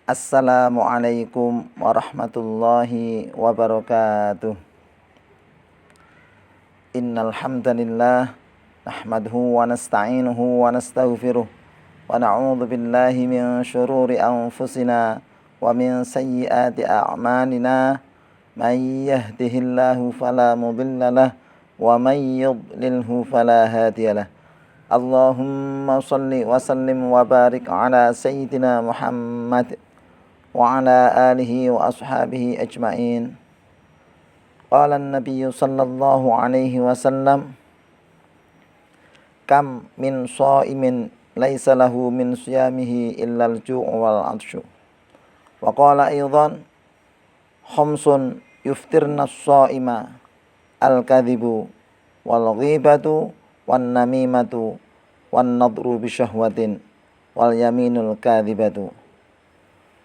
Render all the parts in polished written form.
Assalamualaikum warahmatullahi wabarakatuh. Innal hamdalillah nahmaduhu wa nasta'inuhu wa nastaghfiruh wa na'udzu billahi min shururi anfusina wa min sayyiati a'malina. May yahdihillahu fala mudilla lahu wa may yudlilhu fala hadiya lahu. Allahumma shalli wa sallim wa barik ala sayyidina Muhammad wa ala alihi wa ashabihi ajma'in. Qala an-nabiy sallallahu alaihi wasallam, kam min sha'imin laisa lahu min siyamihi illa al-ju' wal 'atshu. Wa qala aidan, khamsun yuftirna as-sha'ima, al-kadhibu wal ghibatu wan namimatu wan nadru bi syahwatin wal yaminul kadhibatu.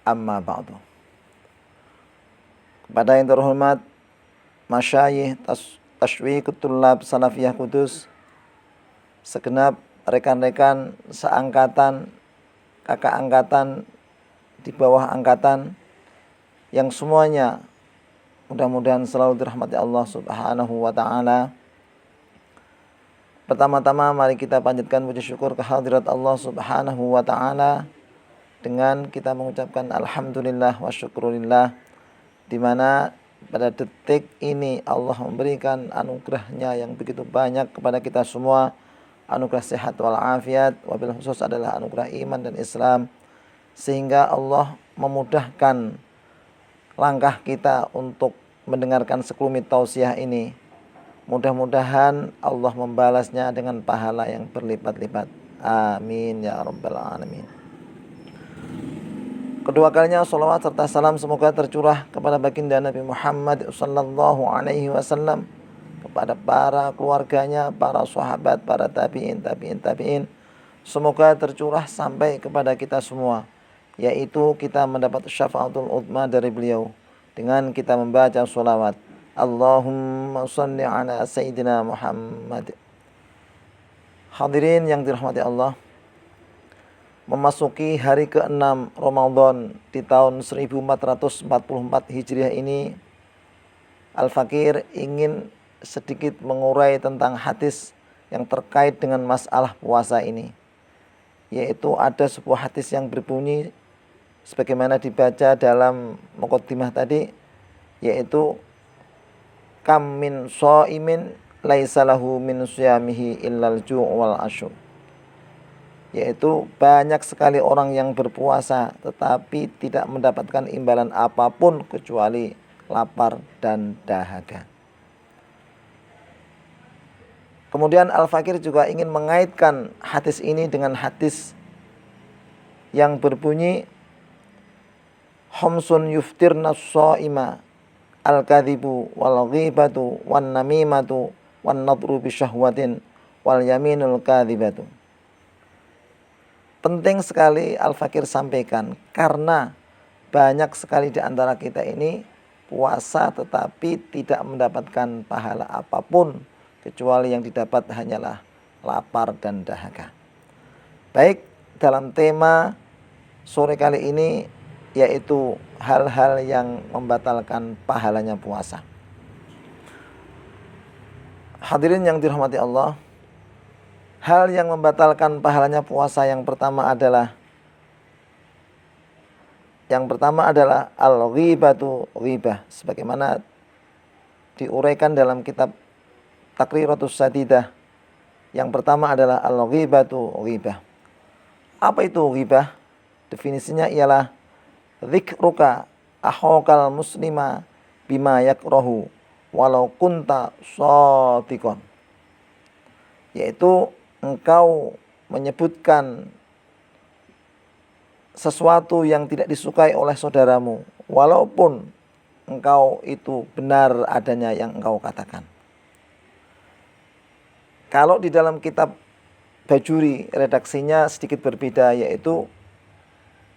Amma ba'du. Kepada yang terhormat masyayikh Tashwiqut Thullab Salafiyah Kudus, segenap rekan-rekan seangkatan, kakak angkatan, di bawah angkatan, yang semuanya mudah-mudahan selalu dirahmati Allah Subhanahu wa ta'ala. Pertama-tama mari kita panjatkan puji syukur kehadirat Allah Subhanahu wa ta'ala dengan kita mengucapkan alhamdulillah wa syukurillah, di mana pada detik ini Allah memberikan anugerahnya yang begitu banyak kepada kita semua, anugerah sehat wal afiat, wabil khusus adalah anugerah iman dan Islam, sehingga Allah memudahkan langkah kita untuk mendengarkan sekelumit tausiah ini. Mudah-mudahan Allah membalasnya dengan pahala yang berlipat-lipat. Amin ya rabbal alamin. Kedua kalinya salawat serta salam semoga tercurah kepada baginda Nabi Muhammad sallallahu alaihi wasallam, kepada para keluarganya, para sahabat, para tabi'in. Semoga tercurah sampai kepada kita semua, yaitu kita mendapat syafaatul uzma dari beliau dengan kita membaca sholawat. Allahumma shalli ala sayyidina Muhammad. Hadirin yang dirahmati Allah, memasuki hari ke-6 Ramadan di tahun 1444 Hijriah ini, Al-Fakir ingin sedikit mengurai tentang hadis yang terkait dengan masalah puasa ini. Yaitu ada sebuah hadis yang berbunyi sebagaimana dibaca dalam muqaddimah tadi, yaitu kam min shaimin laisa lahu min siyamihi illal ju' wal 'ashu. Yaitu banyak sekali orang yang berpuasa tetapi tidak mendapatkan imbalan apapun kecuali lapar dan dahaga. Kemudian Al-Fakir juga ingin mengaitkan hadis ini dengan hadis yang berbunyi khamsun yuftirna shaima, al-kadhibu wal ghibatu wan namimatu wan nadru bi syahwatin wal yaminul kadhibatu. Penting sekali Al-Fakir sampaikan, karena banyak sekali di antara kita ini puasa tetapi tidak mendapatkan pahala apapun, kecuali yang didapat hanyalah lapar dan dahaga. Baik, dalam tema sore kali ini yaitu hal-hal yang membatalkan pahalanya puasa. Hadirin yang dirahmati Allah, hal yang membatalkan pahalanya puasa yang pertama adalah al-ghibatu ghibah, sebagaimana diuraikan dalam kitab Taqriratus Sadidah. Yang pertama adalah al-ghibatu ghibah. Apa itu ghibah? Definisinya ialah dzikruka akhokal muslima bima yakrahu walau kunta shadiqan. Yaitu engkau menyebutkan sesuatu yang tidak disukai oleh saudaramu, walaupun engkau itu benar adanya yang engkau katakan. Kalau di dalam kitab Bajuri redaksinya sedikit berbeda, yaitu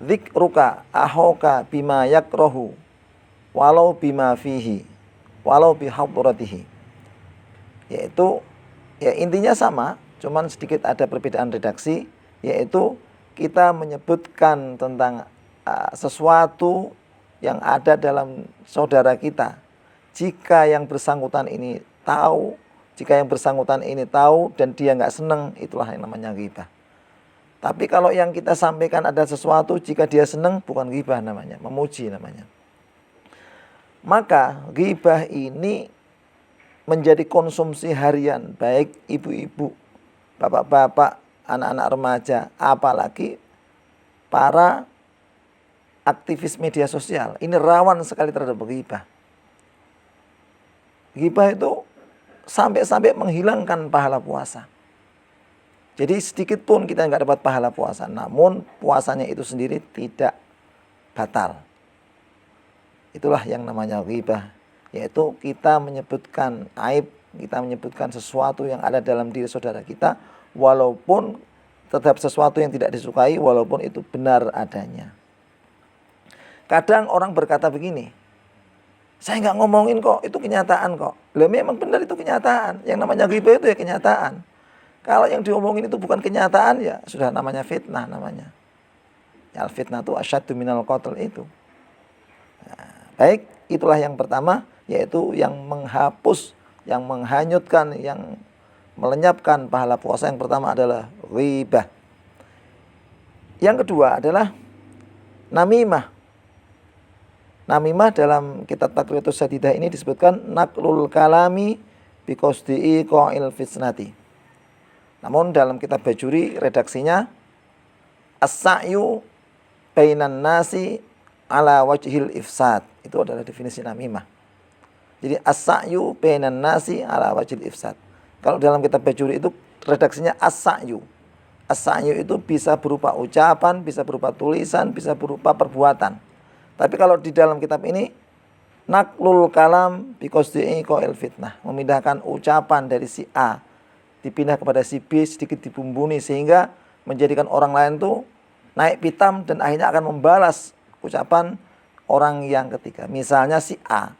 dzikruka ahoka bima yakrahu walau bima fihi walau bihadratihi. Yaitu ya intinya sama, cuman sedikit ada perbedaan redaksi, yaitu kita menyebutkan tentang sesuatu yang ada dalam saudara kita, jika yang bersangkutan ini tahu, dan dia nggak senang, itulah yang namanya ghibah. Tapi kalau yang kita sampaikan ada sesuatu, jika dia senang, bukan ghibah namanya, memuji namanya. Maka ghibah ini menjadi konsumsi harian, baik ibu-ibu, bapak-bapak, anak-anak remaja, apalagi para aktivis media sosial. Ini rawan sekali terhadap ghibah. Ghibah itu sampai menghilangkan pahala puasa. Jadi sedikit pun kita nggak dapat pahala puasa, namun puasanya itu sendiri tidak batal. Itulah yang namanya ghibah, yaitu kita menyebutkan aib, kita menyebutkan sesuatu yang ada dalam diri saudara kita, walaupun terhadap sesuatu yang tidak disukai, walaupun itu benar adanya. Kadang orang berkata begini, saya nggak ngomongin kok, itu kenyataan kok. Lah memang benar itu kenyataan. Yang namanya ghibah itu ya kenyataan. Kalau yang diomongin itu bukan kenyataan, ya sudah namanya fitnah namanya. Ya, al-fitnah itu asyaddu minal qatl itu. Nah, baik, itulah yang pertama, yaitu yang menghapus, yang menghanyutkan, yang melenyapkan pahala puasa. Yang pertama adalah ghibah. Yang kedua adalah namimah. Namimah dalam kitab Taqriyatus Sadidah ini disebutkan naqlul kalami biqasdi iqa'il fitnati. Namun dalam kitab Bajuri redaksinya as-sa'yu bainan nasi ala wajhil ifsad. Itu adalah definisi namimah. Jadi as-sa'yu bainan nasi ala wajhil ifsad. Kalau dalam kitab Bajuri itu redaksinya as-sa'yu. As-sa'yu itu bisa berupa ucapan, bisa berupa tulisan, bisa berupa perbuatan. Tapi kalau di dalam kitab ini naqlul kalam biqasdi iqa'il fitnah, memindahkan ucapan dari si A dipindah kepada si B, sedikit dibumbuni sehingga menjadikan orang lain tuh naik pitam dan akhirnya akan membalas ucapan orang yang ketiga. Misalnya si A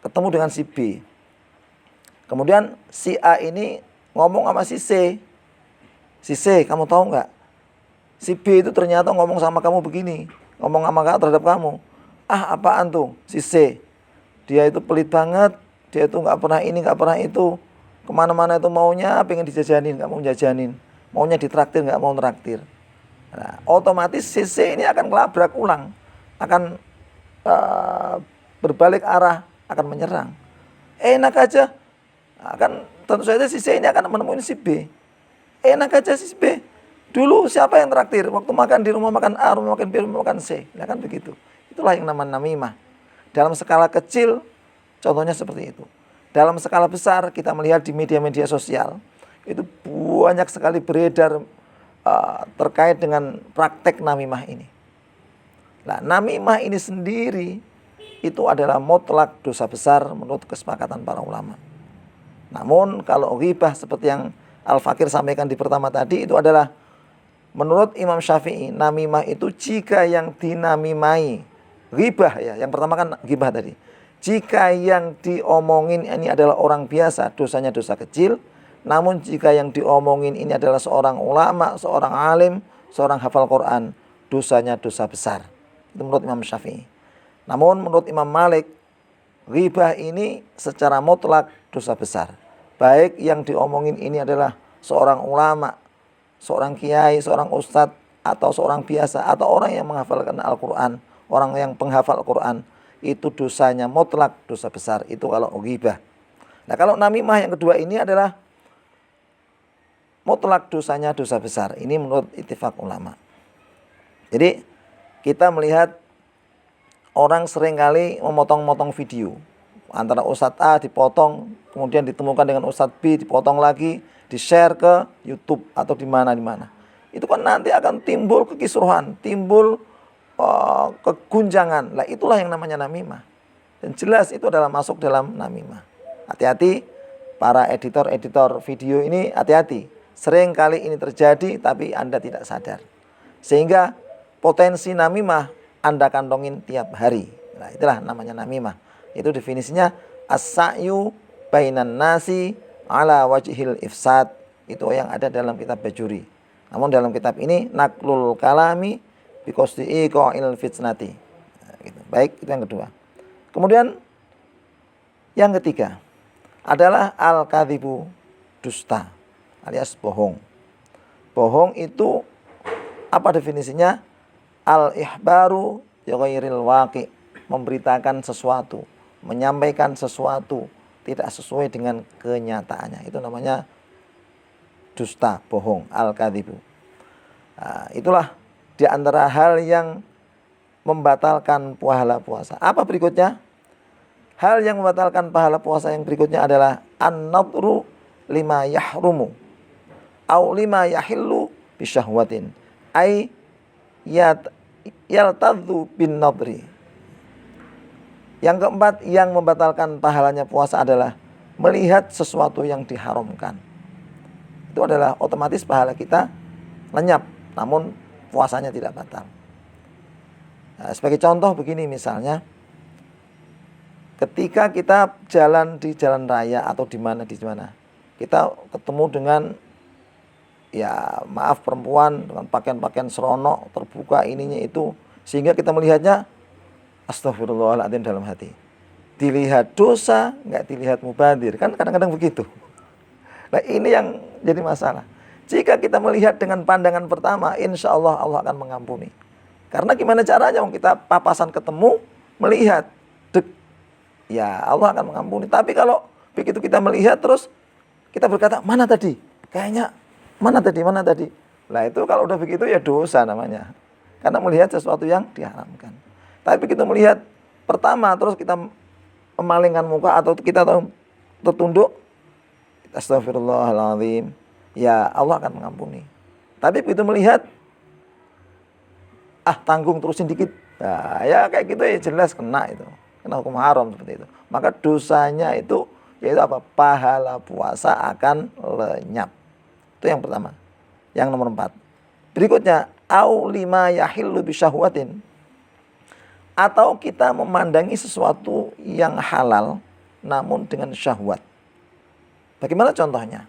ketemu dengan si B, kemudian si A ini ngomong sama si C. Si C, kamu tahu nggak? Si B itu ternyata ngomong sama kamu begini, ngomong sama kamu terhadap kamu. Ah, apaan tuh? Si C, dia itu pelit banget, dia itu nggak pernah ini, nggak pernah itu. Kemana-mana itu maunya pengen dijajanin, nggak mau jajanin. Maunya ditraktir, nggak mau traktir. Nah, otomatis si C ini akan kelabrak ulang, akan berbalik arah, akan menyerang. Enak aja, akan tentu saja si C ini akan menemui si B. Enak aja si B. Dulu siapa yang traktir? Waktu makan di rumah makan A, rumah makan B, rumah makan C. Ya kan begitu. Itulah yang namanya namimah. Dalam skala kecil, contohnya seperti itu. Dalam skala besar, kita melihat di media-media sosial, itu banyak sekali beredar terkait dengan praktek namimah ini. Nah, namimah ini sendiri, itu adalah mutlak dosa besar menurut kesepakatan para ulama. Namun, kalau ghibah seperti yang Al-Fakir sampaikan di pertama tadi, itu adalah menurut Imam Syafi'i, namimah itu jika yang dinamimai, ghibah ya, yang pertama kan ghibah tadi. Jika yang diomongin ini adalah orang biasa, dosanya dosa kecil. Namun jika yang diomongin ini adalah seorang ulama, seorang alim, seorang hafal Quran, dosanya dosa besar. Itu menurut Imam Syafi'i. Namun menurut Imam Malik, ghibah ini secara mutlak dosa besar. Baik yang diomongin ini adalah seorang ulama, seorang kiai, seorang ustadz, atau seorang biasa, atau orang yang menghafalkan Al-Quran, orang yang penghafal Al-Quran, itu dosanya mutlak dosa besar. Itu kalau ghibah. Nah, kalau namimah yang kedua ini adalah mutlak dosanya dosa besar. Ini menurut ittifaq ulama. Jadi kita melihat orang seringkali memotong-motong video. Antara Ustadz A dipotong, kemudian ditemukan dengan Ustadz B, dipotong lagi, di-share ke YouTube atau di mana-mana. Itu kan nanti akan timbul kekisruhan, timbul kegunjangan. Lah itulah yang namanya namimah. Dan jelas itu adalah masuk dalam namimah. Hati-hati para editor-editor video ini, hati-hati. Sering kali ini terjadi tapi Anda tidak sadar. Sehingga potensi namimah Anda kantongin tiap hari. Nah, itulah namanya namimah. Itu definisinya as-sa'yu bainan nasi ala wajhil ifsad. Itu yang ada dalam kitab Bajuri. Namun dalam kitab ini naqlul kalami biqasdi iqa'il fitnati. Gitu. Baik, itu yang kedua. Kemudian yang ketiga adalah al-kadzibu, dusta alias bohong. Bohong itu apa definisinya? Al-ihbaru bighairil waqi', memberitakan sesuatu, menyampaikan sesuatu tidak sesuai dengan kenyataannya. Itu namanya dusta, bohong, al-kadzibu. Nah, itulah di antara hal yang membatalkan pahala puasa. Apa berikutnya? Hal yang membatalkan pahala puasa yang berikutnya adalah an-nadru lima yahrumu au lima yahillu bisyahwatin ay yaltadzu bin nadri. Yang keempat yang membatalkan pahalanya puasa adalah melihat sesuatu yang diharamkan. Itu adalah otomatis pahala kita lenyap, namun puasanya tidak batal. Nah, sebagai contoh begini misalnya, ketika kita jalan di jalan raya atau di mana kita ketemu dengan perempuan dengan pakaian-pakaian seronok, terbuka ininya itu, sehingga kita melihatnya astagfirullahaladzim dalam hati. Dilihat dosa, nggak dilihat mubadir, kan kadang-kadang begitu. Nah, ini yang jadi masalah. Jika kita melihat dengan pandangan pertama, insya Allah Allah akan mengampuni. Karena gimana caranya? Kita papasan ketemu, melihat, ya Allah akan mengampuni. Tapi kalau begitu kita melihat terus kita berkata, mana tadi? Kayaknya mana tadi? Nah itu kalau udah begitu ya dosa namanya. Karena melihat sesuatu yang diharamkan. Tapi begitu melihat pertama terus kita memalingkan muka atau kita tertunduk, astagfirullahaladzim, ya Allah akan mengampuni. Tapi begitu melihat, tanggung terusin dikit, nah ya kayak gitu ya jelas kena itu. Kena hukum haram seperti itu. Maka dosanya itu yaitu apa? Pahala puasa akan lenyap. Itu yang pertama. Yang nomor 4. Berikutnya, au lima yahillu bisyahwatin. Atau kita memandangi sesuatu yang halal namun dengan syahwat. Bagaimana contohnya?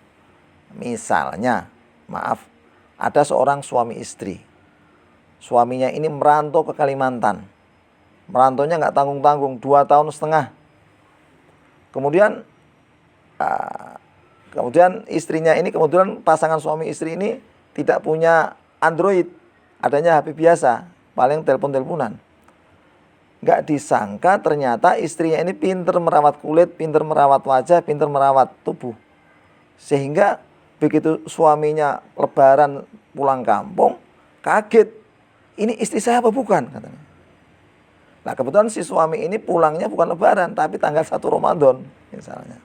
Misalnya, ada seorang suami istri. Suaminya ini merantau ke Kalimantan. Merantaunya nggak tanggung-tanggung, 2,5 tahun. Kemudian istrinya ini, kemudian pasangan suami istri ini tidak punya Android, adanya HP biasa, paling telepon-teleponan. Nggak disangka ternyata istrinya ini pinter merawat kulit, pinter merawat wajah, pinter merawat tubuh. Sehingga begitu suaminya lebaran pulang kampung, kaget, ini istri saya apa bukan? Katanya. Nah kebetulan si suami ini pulangnya bukan lebaran, tapi tanggal 1 Ramadan misalnya.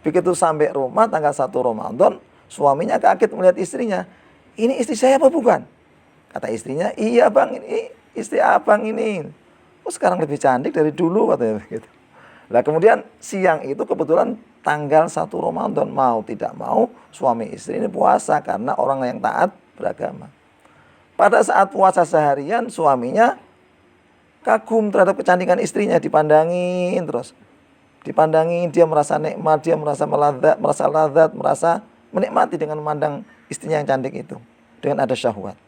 Begitu sampai rumah tanggal 1 Ramadan, suaminya kaget melihat istrinya. Ini istri saya apa bukan? Kata istrinya, iya bang, ini istri abang ini. Oh sekarang lebih cantik dari dulu katanya begitu. Nah kemudian siang itu kebetulan tanggal 1 Ramadan, mau tidak mau suami istri ini puasa karena orang yang taat beragama. Pada saat puasa seharian suaminya kagum terhadap kecantikan istrinya, dipandangin terus. Dipandangin, dia merasa nikmat, dia merasa lazat, merasa menikmati dengan memandang istrinya yang cantik itu. Dengan ada syahwat.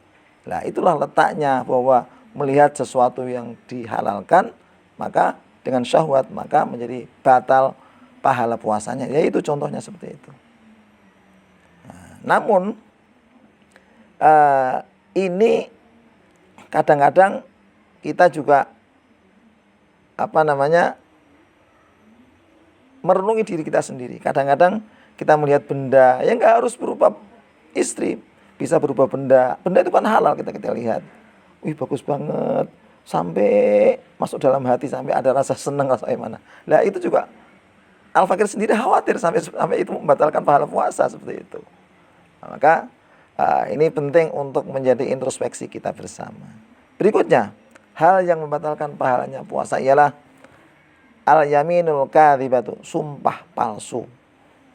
Nah itulah letaknya bahwa melihat sesuatu yang dihalalkan, maka dengan syahwat, maka menjadi batal pahala puasanya. Ya itu contohnya seperti itu. Namun, ini kadang-kadang kita juga merenungi diri kita sendiri. Kadang-kadang kita melihat benda yang nggak harus berupa istri, bisa berupa benda. Benda itu kan halal, kita lihat. Wih bagus banget, sampai masuk dalam hati, sampai ada rasa senang, rasa gimana. Nah itu juga Al-Fakir sendiri khawatir sampai itu membatalkan pahala puasa seperti itu. Nah, maka ini penting untuk menjadi introspeksi kita bersama. Berikutnya, hal yang membatalkan pahalanya puasa ialah al-yaminul kadzibatu, sumpah palsu.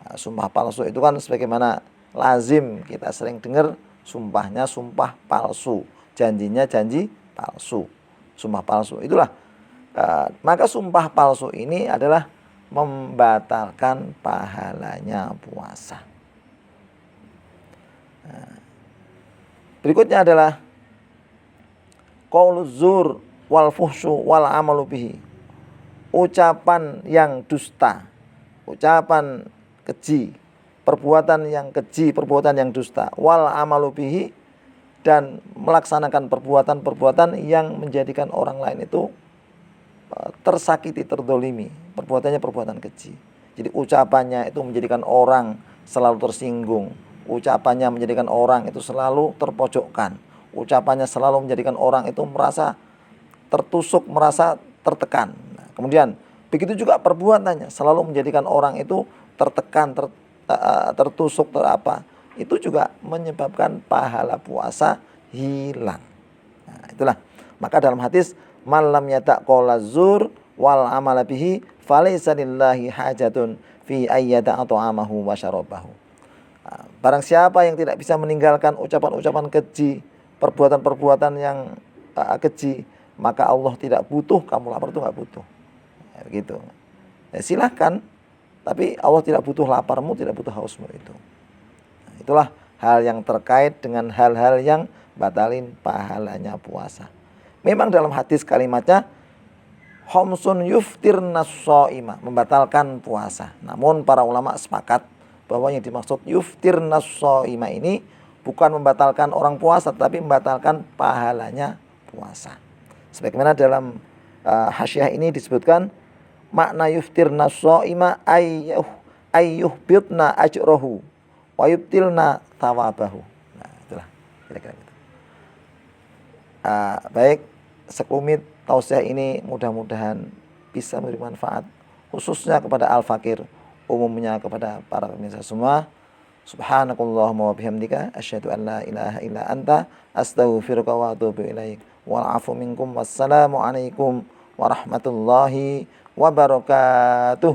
Nah, sumpah palsu itu kan sebagaimana lazim kita sering dengar, sumpahnya sumpah palsu, janjinya janji palsu, sumpah palsu. Itulah maka sumpah palsu ini adalah membatalkan pahalanya puasa. Nah, berikutnya adalah qauluz zur wal fuhsyu wal amalu bihi. Ucapan yang dusta, ucapan keji, perbuatan yang keji, perbuatan yang dusta, wal amalu bihi, dan melaksanakan perbuatan-perbuatan yang menjadikan orang lain itu tersakiti, terdolimi. Perbuatannya perbuatan keji. Jadi ucapannya itu menjadikan orang selalu tersinggung. Ucapannya menjadikan orang itu selalu terpojokkan. Ucapannya selalu menjadikan orang itu merasa tertusuk, merasa tertekan. Nah, kemudian begitu juga perbuatannya selalu menjadikan orang itu tertekan, tertusuk, itu juga menyebabkan pahala puasa hilang. Nah, itulah. Maka dalam hadis malam yata qaulaz zur wal amala bihi falaysa lillahi hajatun fi ayyata at'amahu wa syarabahu. Nah, barang siapa yang tidak bisa meninggalkan ucapan-ucapan keji, perbuatan-perbuatan yang keji, maka Allah tidak butuh, kamu lapar itu enggak butuh. Ya, begitu. Ya, silahkan, tapi Allah tidak butuh laparmu, tidak butuh hausmu itu. Nah, itulah hal yang terkait dengan hal-hal yang batalin pahalanya puasa. Memang dalam hadis kalimatnya khamsun yuftirnas shaima, membatalkan puasa. Namun para ulama sepakat bahwa yang dimaksud yuftirnas shaima ini bukan membatalkan orang puasa, tapi membatalkan pahalanya puasa. Sebagaimana dalam hasyiah ini disebutkan makna yuftirnas shaima ayyuhbitna ajrahu wa yubtilna thawabahu. Nah, itulah kira-kira gitu. Baik, sekelumit tausiah ini mudah-mudahan bisa memberi manfaat khususnya kepada al-fakir, umumnya kepada para pemirsa semua. Subhanakallahumma wa bihamdika asyhadu an la ilaha illa anta astaghfiruka wa atubu ilaik. Wal afu minkum wassalamu alaikum warahmatullahi wabarakatuh.